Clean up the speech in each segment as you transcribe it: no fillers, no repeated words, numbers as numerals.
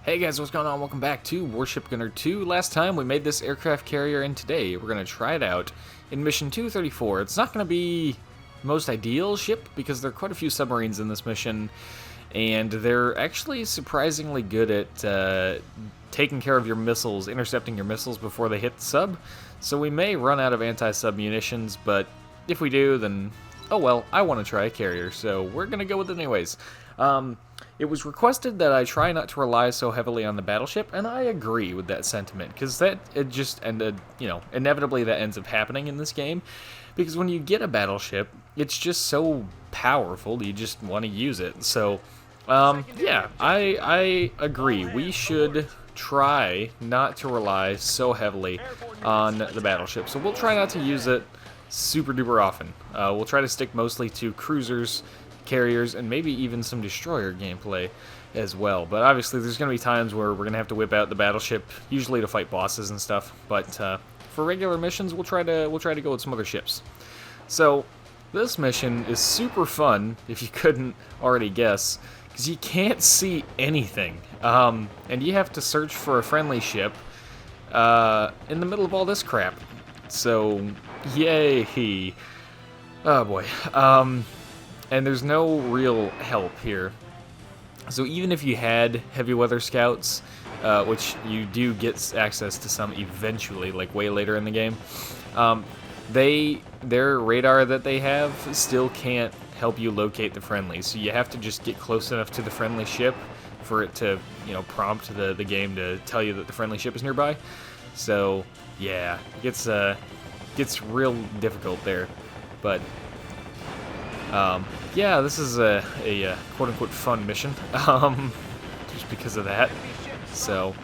Hey guys, what's going on? Welcome back to Warship Gunner 2. Last time we made this aircraft carrier, and today we're going to try it out in mission 234. It's not going to be the most ideal ship because there are quite a few submarines in this mission, and they're actually surprisingly good at taking care of your missiles, intercepting your missiles before they hit the sub. So we may run out of anti-sub munitions, but if we do, then oh well, I want to try a carrier, so we're going to go with it anyways. It was requested that I try not to rely so heavily on the battleship, and I agree with that sentiment, because it just ended, inevitably that ends up happening in this game, because when you get a battleship, it's just so powerful, you just want to use it. So, yeah, I agree. We should try not to rely so heavily on the battleship, so we'll try not to use it super duper often. We'll try to stick mostly to cruisers, carriers, and maybe even some destroyer gameplay as well. But obviously there's going to be times where we're going to have to whip out the battleship, usually to fight bosses and stuff, but for regular missions we'll try to go with some other ships. So this mission is super fun, if you couldn't already guess, because you can't see anything, and you have to search for a friendly ship in the middle of all this crap. So yay. Oh boy. And there's no real help here. So even if you had heavy weather scouts, which you do get access to some eventually, like way later in the game, their radar that they have still can't help you locate the friendlies. So you have to just get close enough to the friendly ship for it to, prompt the game to tell you that the friendly ship is nearby. So yeah, it gets real difficult there, but. Yeah, this is a quote-unquote fun mission, just because of that. So,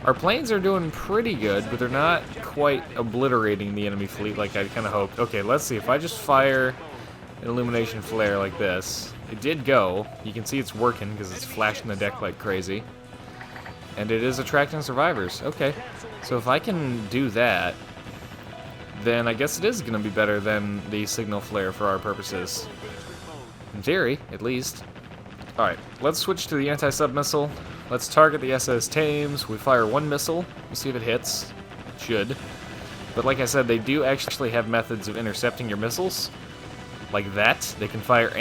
our planes are doing pretty good, but they're not quite obliterating the enemy fleet like I kind of hoped. Okay, let's see, if I just fire an illumination flare like this, it did go. You can see it's working because it's flashing the deck like crazy. And it is attracting survivors. Okay, so if I can do that, then I guess it is going to be better than the signal flare for our purposes. In theory, at least. Alright, let's switch to the anti-sub missile. Let's target the SS Thames. We fire one missile. We'll see if it hits. It should. But like I said, they do actually have methods of intercepting your missiles. Like that. They can fire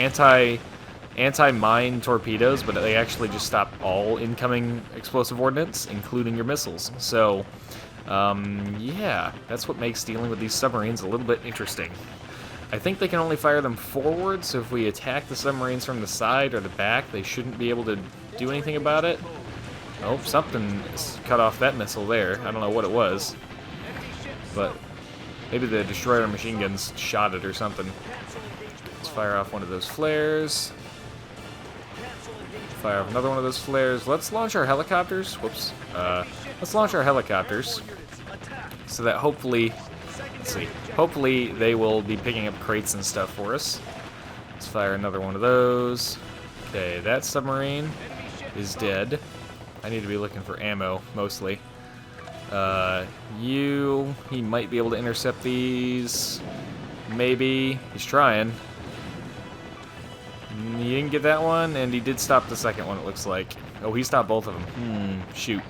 anti-mine torpedoes, but they actually just stop all incoming explosive ordnance, including your missiles. So, yeah, that's what makes dealing with these submarines a little bit interesting. I think they can only fire them forward, so if we attack the submarines from the side or the back, they shouldn't be able to do anything about it. Oh, something cut off that missile there. I don't know what it was. But maybe the destroyer machine guns shot it or something. Let's fire off one of those flares. Fire off another one of those flares. Let's launch our helicopters. Whoops. Let's launch our helicopters. So that hopefully... Let's see. Hopefully they will be picking up crates and stuff for us. Let's fire another one of those. Okay, that submarine is dead. I need to be looking for ammo, mostly. He might be able to intercept these. Maybe. He's trying. He didn't get that one, and he did stop the second one, it looks like. Oh, he stopped both of them. Shoot.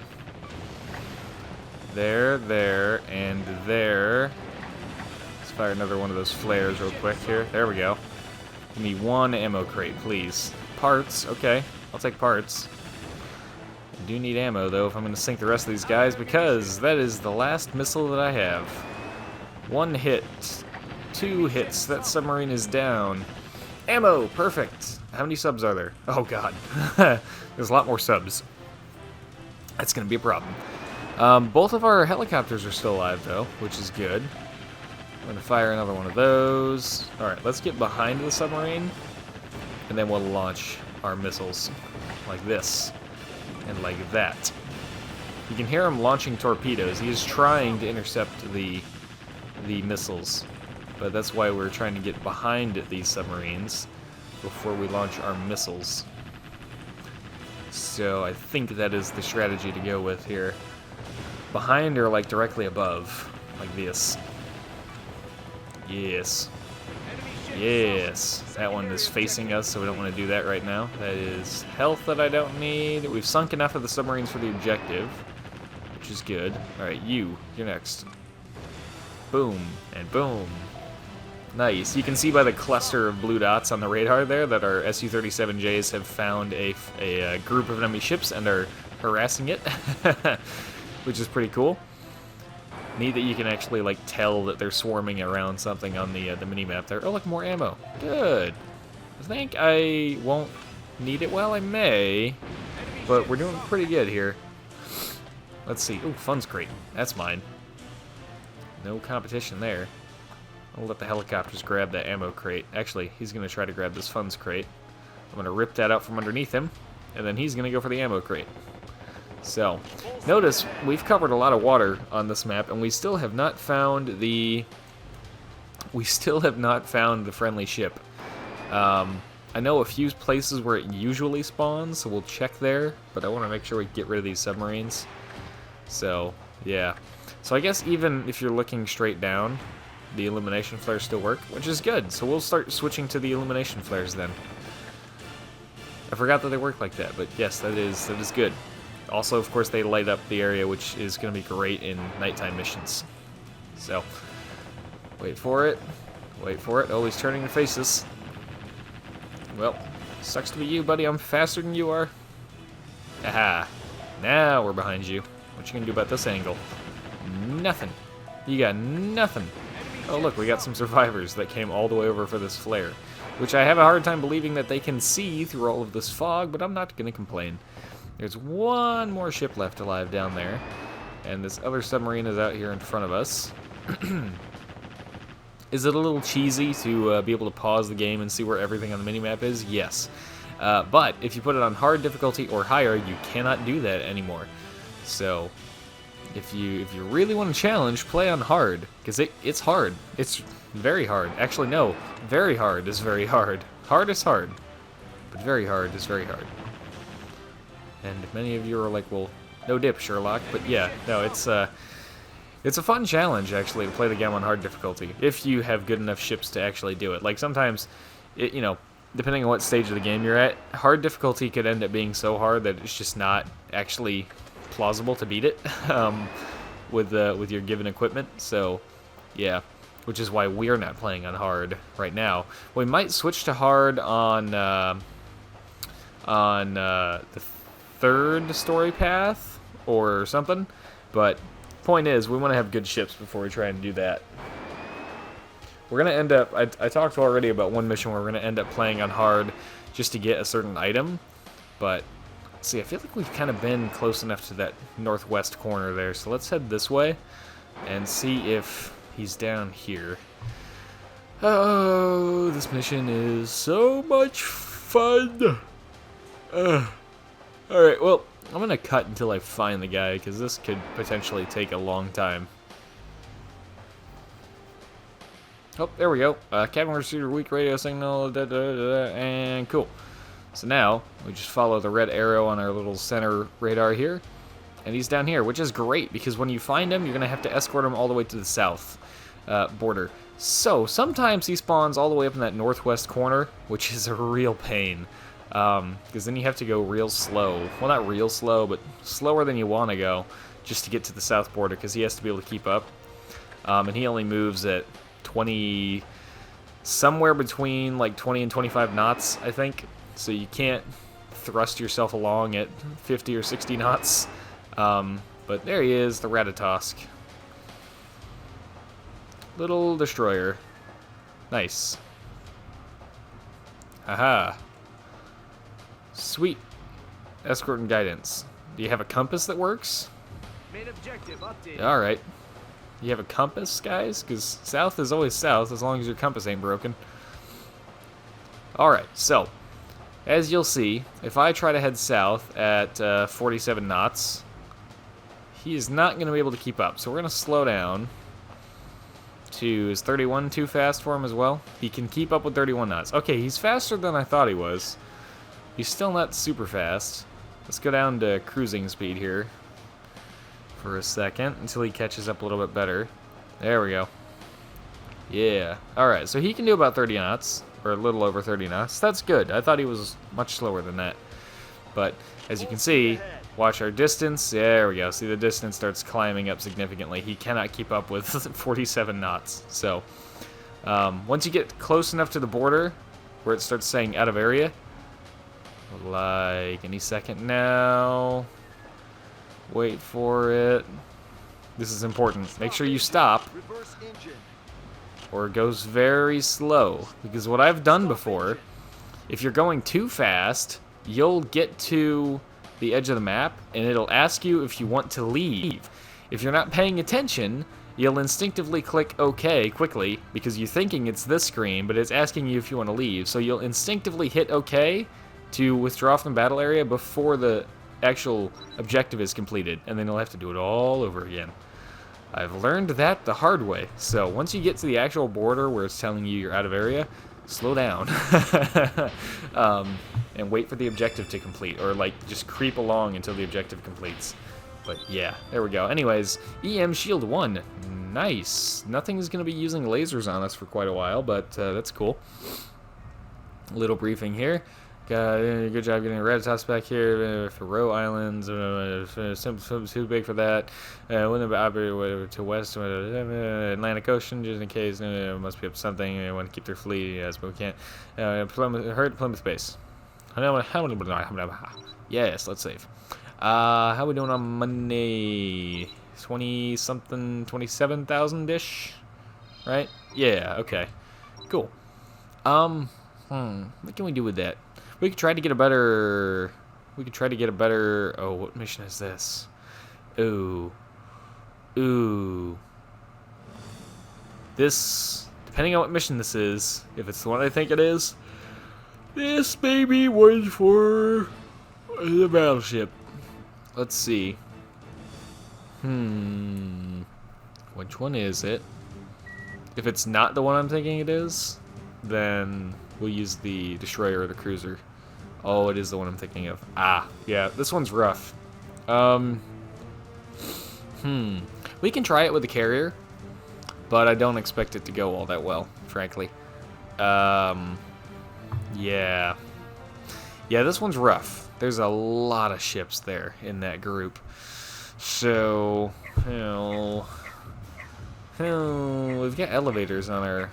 There, and there. Let's fire another one of those flares real quick here. There we go. Give me one ammo crate, please. Parts, okay. I'll take parts. I do need ammo, though, if I'm going to sink the rest of these guys, because that is the last missile that I have. One hit. 2 hits. That submarine is down. Ammo! Perfect! How many subs are there? Oh, God. There's a lot more subs. That's going to be a problem. Both of our helicopters are still alive, though, which is good. I'm going to fire another one of those. Alright, let's get behind the submarine, and then we'll launch our missiles like this, and like that. You can hear him launching torpedoes. He is trying to intercept the missiles, but that's why we're trying to get behind these submarines before we launch our missiles. So I think that is the strategy to go with here. Behind or like directly above, like this. Yes. Yes, that one is facing us, so we don't want to do that right now. That is health that I don't need. We've sunk enough of the submarines for the objective, which is good. Alright, you're next. Boom, and boom. Nice. You can see by the cluster of blue dots on the radar there that our Su-37Js have found a group of enemy ships and are harassing it, which is pretty cool. Neat that you can actually like tell that they're swarming around something on the mini-map there. Oh, look, more ammo. Good. I think I won't need it. Well, I may, but we're doing pretty good here. Let's see. Ooh, funds crate. That's mine. No competition there. I'll let the helicopters grab that ammo crate. Actually, he's going to try to grab this funds crate. I'm going to rip that out from underneath him, and then he's going to go for the ammo crate. So, notice we've covered a lot of water on this map, and we still have not found the friendly ship. I know a few places where it usually spawns, so we'll check there, but I want to make sure we get rid of these submarines. So, yeah. So I guess even if you're looking straight down, the illumination flares still work, which is good. So we'll start switching to the illumination flares then. I forgot that they work like that, but yes, that is good. Also, of course, they light up the area, which is going to be great in nighttime missions. So, wait for it. Wait for it. Oh, he's turning to face us. Well, sucks to be you, buddy. I'm faster than you are. Aha. Now we're behind you. What you gonna do about this angle? Nothing. You got nothing. Oh, look, we got some survivors that came all the way over for this flare, which I have a hard time believing that they can see through all of this fog, but I'm not going to complain. There's one more ship left alive down there, and this other submarine is out here in front of us. Is it a little cheesy to be able to pause the game and see where everything on the minimap is? Yes. But if you put it on hard difficulty or higher, you cannot do that anymore. So if you really want to challenge, play on hard, because it's hard. It's very hard. Actually, no, very hard is very hard. Hard is hard, but very hard is very hard. And many of you are like, well, no dip, Sherlock. But yeah, no, it's a fun challenge, actually, to play the game on hard difficulty, if you have good enough ships to actually do it. Like, sometimes, you know, depending on what stage of the game you're at, hard difficulty could end up being so hard that it's just not actually plausible to beat it with your given equipment. So, yeah, which is why we're not playing on hard right now. We might switch to hard on the third story path or something, but point is, we want to have good ships before we try and do that. We're going to end up, I talked already about one mission where we're going to end up playing on hard just to get a certain item, but let's see, I feel like we've kind of been close enough to that northwest corner there, so let's head this way and see if he's down here. Oh, this mission is so much fun! Alright, well, I'm going to cut until I find the guy, because this could potentially take a long time. Oh, there we go. Cabin receiver, weak radio signal, and cool. So now, we just follow the red arrow on our little center radar here, and he's down here, which is great, because when you find him, you're going to have to escort him all the way to the south border. So, sometimes he spawns all the way up in that northwest corner, which is a real pain. Because then you have to go real slow. Well, not real slow, but slower than you want to go just to get to the south border, because he has to be able to keep up. And he only moves at 20, somewhere between like 20 and 25 knots, I think. So you can't thrust yourself along at 50 or 60 knots. But there he is, the Ratatosk. Little destroyer. Nice. Haha. Sweet. Escort and guidance. Do you have a compass that works? Main objective update. Alright. You have a compass, guys? Because south is always south, as long as your compass ain't broken. Alright, so, as you'll see, if I try to head south at 47 knots, he is not going to be able to keep up. So we're going to slow down to, is 31 too fast for him as well? He can keep up with 31 knots. Okay, he's faster than I thought he was. He's still not super fast. Let's go down to cruising speed here for a second until he catches up a little bit better. There we go. Yeah. Alright, so he can do about 30 knots, or a little over 30 knots. That's good. I thought he was much slower than that. But, as you can see, watch our distance. There we go. See, the distance starts climbing up significantly. He cannot keep up with 47 knots. So, once you get close enough to the border, where it starts saying out of area, like any second now, wait for it. This is important. Make sure you stop, or it goes very slow. Because what I've done before, if you're going too fast, you'll get to the edge of the map, and it'll ask you if you want to leave. If you're not paying attention, you'll instinctively click OK quickly, because you're thinking it's this screen, but it's asking you if you want to leave. So you'll instinctively hit OK to withdraw from the battle area before the actual objective is completed, and then you'll have to do it all over again. I've learned that the hard way. So once you get to the actual border where it's telling you you're out of area, slow down. And wait for the objective to complete, or like just creep along until the objective completes. But yeah, there we go. Anyways, EM Shield 1. Nice. Nothing's going to be using lasers on us for quite a while, but that's cool. Little briefing here. Good job getting red toss back here for Row Islands. Too big for that. Wouldn't have to west Atlantic Ocean just in case. Must be up to something. I want to keep their fleet. Yes, but we can't. Plymouth base. Yes, let's save. How we doing on money? 20 something, 27,000-ish, right? Yeah. Okay. Cool. What can we do with that? We could try to get a better... Oh, what mission is this? Ooh. This, depending on what mission this is, if it's the one I think it is, this maybe was for the battleship. Let's see. Which one is it? If it's not the one I'm thinking it is, then we'll use the destroyer or the cruiser. Oh, it is the one I'm thinking of. Ah, yeah, this one's rough. We can try it with the carrier, but I don't expect it to go all that well, frankly. Yeah. Yeah, this one's rough. There's a lot of ships there in that group. So, we've got elevators on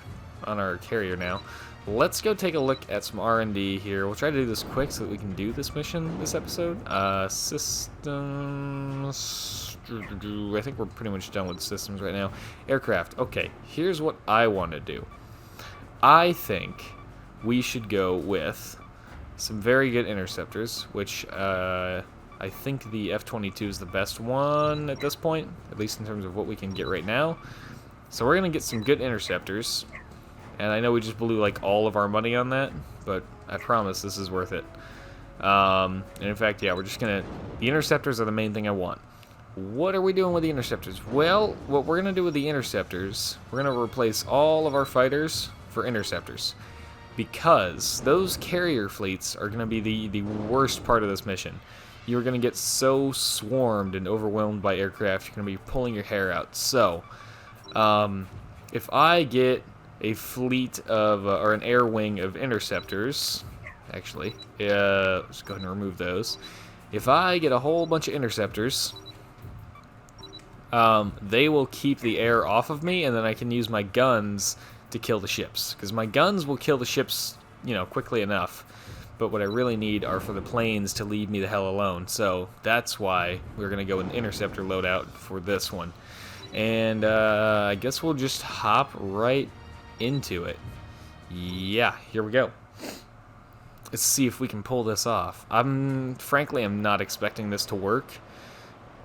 our carrier now. Let's go take a look at some R&D here. We'll try to do this quick so that we can do this mission this episode. Systems. I think we're pretty much done with systems right now. Aircraft. Okay, here's what I want to do. I think we should go with some very good interceptors, which I think the F-22 is the best one at this point, at least in terms of what we can get right now. So we're going to get some good interceptors. And I know we just blew like all of our money on that, but I promise this is worth it. And in fact, yeah, we're just gonna... The interceptors are the main thing I want. What are we doing with the interceptors? Well, what we're gonna do with the interceptors, we're gonna replace all of our fighters for interceptors. Because those carrier fleets are gonna be the worst part of this mission. You're gonna get so swarmed and overwhelmed by aircraft, you're gonna be pulling your hair out. So, if I get a fleet of, or an air wing of interceptors, actually, let's go ahead and remove those. If I get a whole bunch of interceptors, they will keep the air off of me, and then I can use my guns to kill the ships. Because my guns will kill the ships, quickly enough. But what I really need are for the planes to leave me the hell alone. So that's why we're going to go with an interceptor loadout for this one. And I guess we'll just hop right into it. Yeah, here we go. Let's see if we can pull this off. Frankly, I'm not expecting this to work,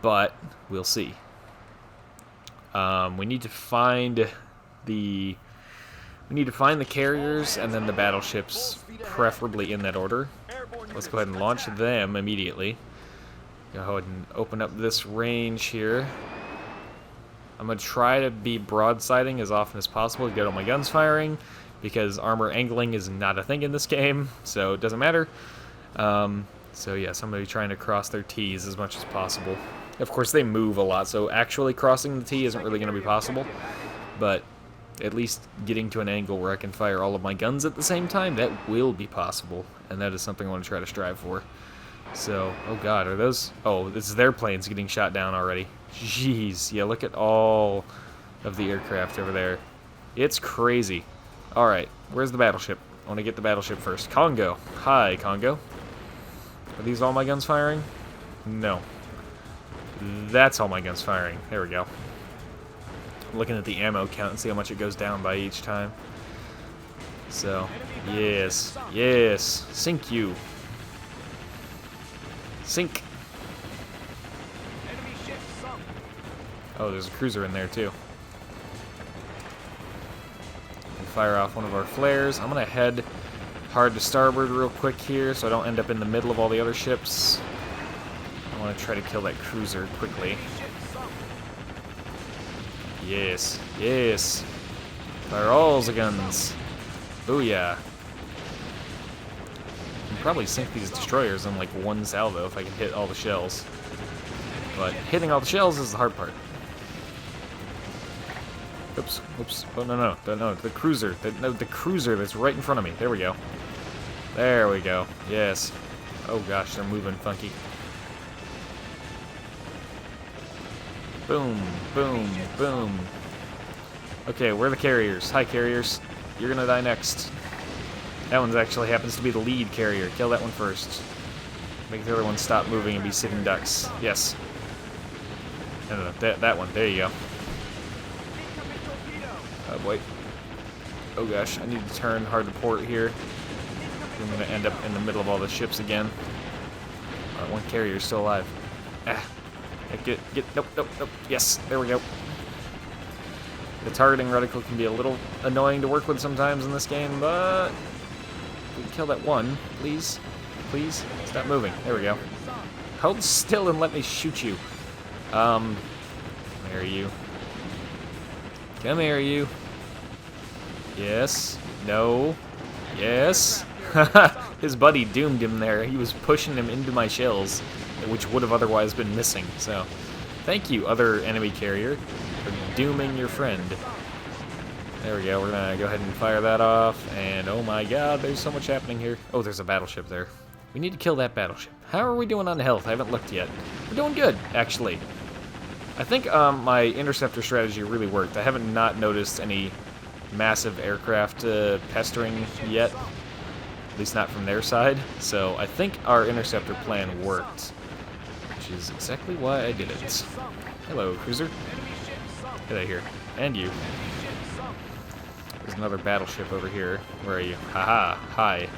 but we'll see. We need to find the carriers and then the battleships, preferably in that order. Let's go ahead and launch them immediately. Go ahead and open up this range here. I'm going to try to be broadsiding as often as possible to get all my guns firing, because armor angling is not a thing in this game, so it doesn't matter. So yeah, somebody trying to cross their T's as much as possible. Of course, they move a lot, so actually crossing the T isn't really going to be possible. But at least getting to an angle where I can fire all of my guns at the same time, that will be possible, and that is something I want to try to strive for. So, oh god, are those... Oh, this is their planes getting shot down already. Jeez, yeah, look at all of the aircraft over there. It's crazy. Alright, where's the battleship? I want to get the battleship first. Congo. Hi, Congo. Are these all my guns firing? No. That's all my guns firing. There we go. I'm looking at the ammo count and see how much it goes down by each time. So, yes. Yes. Sink you. Sink. Oh, there's a cruiser in there too. And fire off one of our flares. I'm gonna head hard to starboard real quick here so I don't end up in the middle of all the other ships. I want to try to kill that cruiser quickly. Yes, yes. Fire all the guns. Booyah. I can probably sink these destroyers in like one salvo if I can hit all the shells. But hitting all the shells is the hard part. Oops, oops. Oh, no, the cruiser. The cruiser that's right in front of me. There we go. There we go. Yes. Oh gosh, they're moving funky. Boom, boom, boom. Okay, where are the carriers? Hi, carriers. You're gonna die next. That one actually happens to be the lead carrier. Kill that one first. Make the other one stop moving and be sitting ducks. Yes. No, that one. There you go. Oh, boy. Oh, gosh. I need to turn hard to port here. I'm gonna end up in the middle of all the ships again. Alright, one carrier's still alive. Ah. Nope. Yes, there we go. The targeting reticle can be a little annoying to work with sometimes in this game, but we can kill that one, please. Please, stop moving. There we go. Hold still and let me shoot you. Come here, you. Come here, you. Yes. No. Yes. His buddy doomed him there. He was pushing him into my shells, which would have otherwise been missing. So, thank you, other enemy carrier, for dooming your friend. There we go. We're gonna go ahead and fire that off. And oh my god, there's so much happening here. Oh, there's a battleship there. We need to kill that battleship. How are we doing on health? I haven't looked yet. We're doing good, actually. I think my interceptor strategy really worked. I haven't not noticed any massive aircraft pestering yet. At least not from their side. So I think our interceptor plan worked. Which is exactly why I did it. Hello, cruiser. Get out of here. And you. There's another battleship over here. Where are you? Haha. Hi.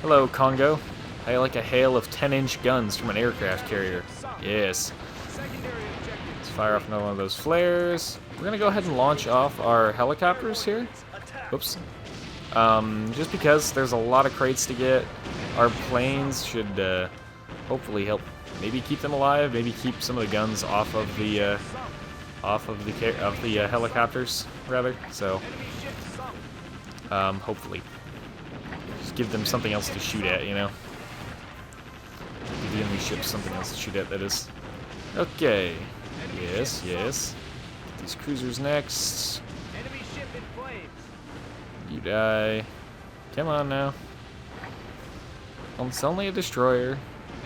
Hello, Congo. I like a hail of 10-inch guns from an aircraft carrier. Yes. Let's fire off another one of those flares. We're going to go ahead and launch off our helicopters here. Oops. Just because there's a lot of crates to get. Our planes should hopefully help maybe keep them alive, maybe keep some of the guns off of the helicopters rather. So hopefully just give them something else to shoot at, you know. Give the enemy ships something else to shoot at, that is. Okay. Yes, yes. Get these cruisers next. Enemy ship in flames. You die. Come on now. It's only a destroyer.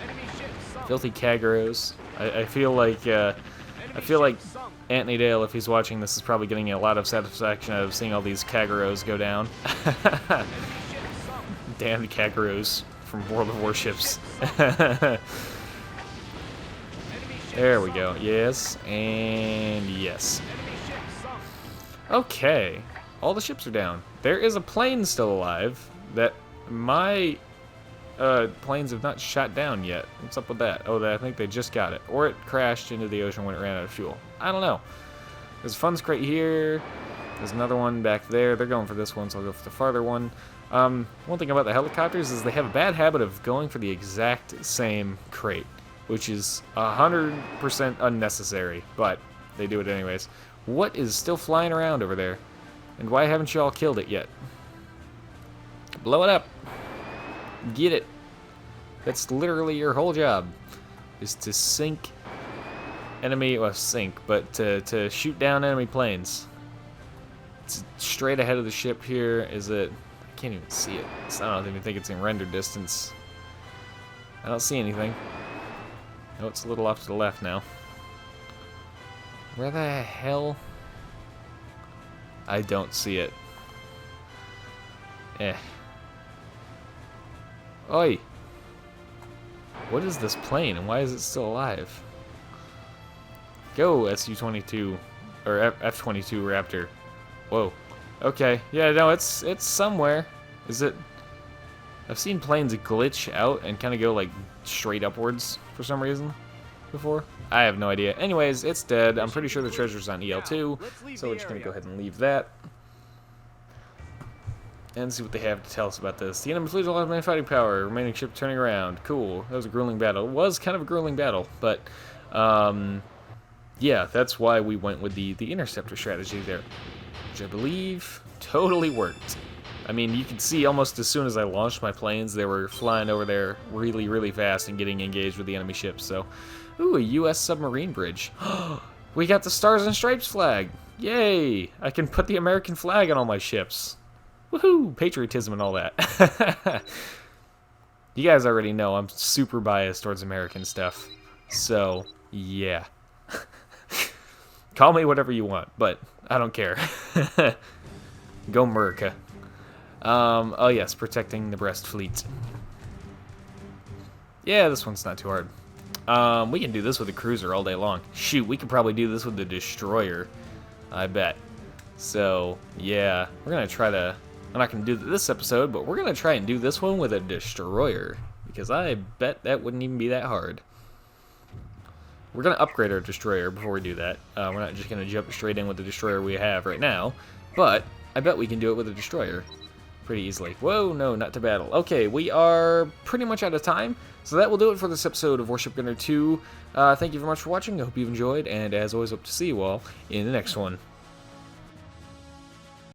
Enemy ship sunk. Filthy Kagros. I feel like Anthony Dale, if he's watching this, is probably getting a lot of satisfaction out of seeing all these Kagros go down. Damn Kagros from World of Warships. There we go. Yes, and yes. Okay. All the ships are down. There is a plane still alive that my planes have not shot down yet. What's up with that? Oh, I think they just got it. Or it crashed into the ocean when it ran out of fuel. I don't know. There's a funds crate here. There's another one back there. They're going for this one, so I'll go for the farther one. One thing about the helicopters is they have a bad habit of going for the exact same crate, which is 100% unnecessary, but they do it anyways. What is still flying around over there? And why haven't you all killed it yet? Blow it up. Get it. That's literally your whole job, is to sink enemy, well, sink, but to shoot down enemy planes. It's straight ahead of the ship here. Is it? I can't even see it. So I don't even think it's in render distance. I don't see anything. Oh, it's a little off to the left now. Where the hell? I don't see it. Oi! What is this plane and why is it still alive? Go, Su-22, or F-22 Raptor. Whoa. Okay, yeah, no, it's somewhere. Is it? I've seen planes glitch out and kind of go like straight upwards for some reason before. I have no idea. Anyways, it's dead. I'm pretty sure the treasure's on EL2, so we're just gonna go ahead and leave that. And see what they have to tell us about this. The enemy fleet lost main fighting power. Remaining ship turning around. Cool. That was a grueling battle. It was kind of a grueling battle, but yeah, that's why we went with the interceptor strategy there, which I believe totally worked. I mean, you can see almost as soon as I launched my planes, they were flying over there really, really fast and getting engaged with the enemy ships. So, ooh, a U.S. submarine bridge. We got the Stars and Stripes flag. Yay! I can put the American flag on all my ships. Woohoo! Patriotism and all that. You guys already know I'm super biased towards American stuff. So, yeah. Call me whatever you want, but I don't care. Go America. Oh yes, protecting the Brest fleet. Yeah, this one's not too hard. We can do this with a cruiser all day long. Shoot, we could probably do this with the destroyer. I bet. So, yeah, we're gonna try to... I'm not going to do this episode, but we're going to try and do this one with a destroyer, because I bet that wouldn't even be that hard. We're going to upgrade our destroyer before we do that. We're not just going to jump straight in with the destroyer we have right now, but I bet we can do it with a destroyer pretty easily. Whoa, no, not to battle. Okay, we are pretty much out of time, so that will do it for this episode of Warship Gunner 2. Thank you very much for watching. I hope you've enjoyed, and as always, hope to see you all in the next one.